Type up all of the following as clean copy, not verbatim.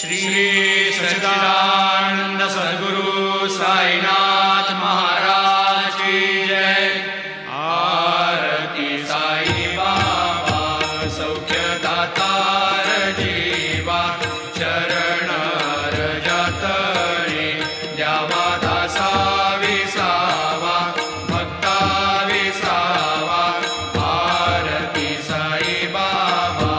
श्री सच्चिदानंद सद्गुरु साईनाथ महाराज की जय। आरती साई बाबा सौख्यदातार जीवा, चरण रजतळे द्यावा दासा विसावा, भक्ता विसावा। आरती साई बाबा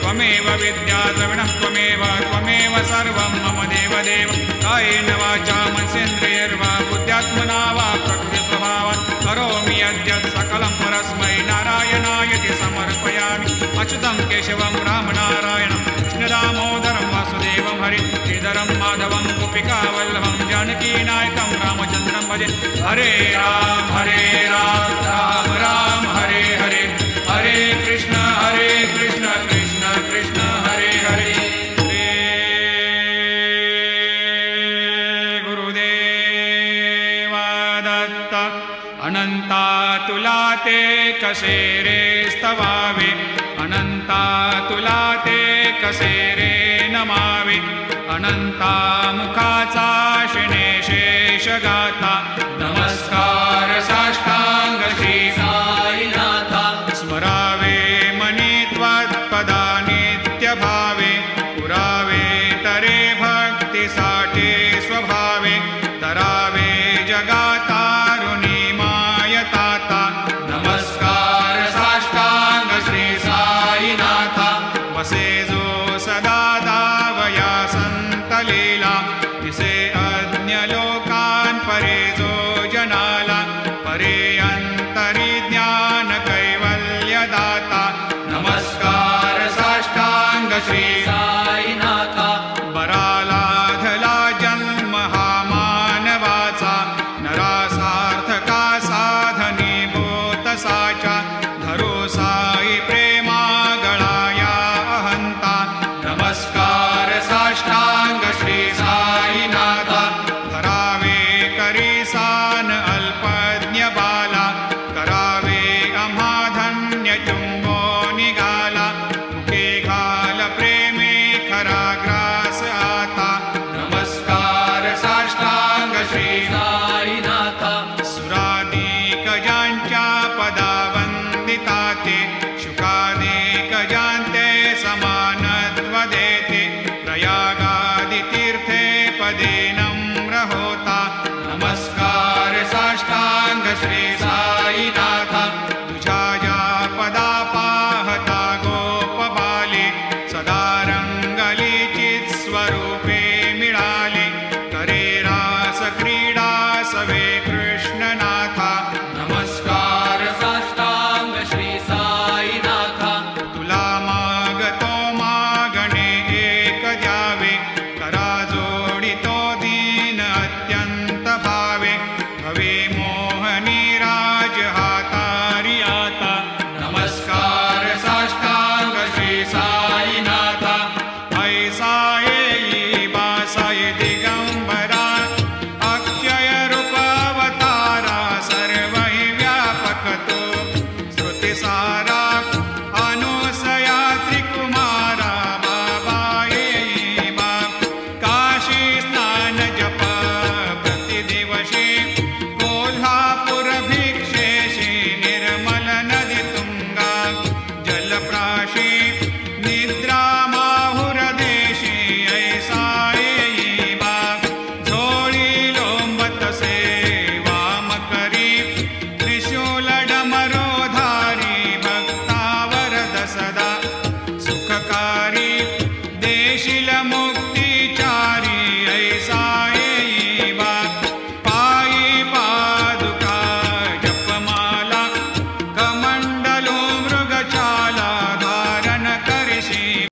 त्वमेव विद्या द्रविणः त्वमेव सर्वं मम देवदेव। कायेन वाचा मनसेन्द्रियैर्वा बुद्ध्यात्मना वा प्रकृतिस्वभावात् करोमि यद्यत् सकलं परस्मै नारायणायति समर्पयामि। अच्युतं केशवं रामनारायणं कृष्णदामोदरं वासुदेवं हरि श्रीधरं माधवं गोपिकावल्लभं जानकीनायकं रामचन्द्रं भजे। हरे राम राम राम हरे हरे, हरे कृष्ण कृष्ण कृष्ण हरे हरे। गुरुदेवा दत्त अनंता तुला ते कसे रे स्तवावे, अनंता तुला ते कसे रे नमावे। अनंता मुखाचा शिणे शेष गाथा,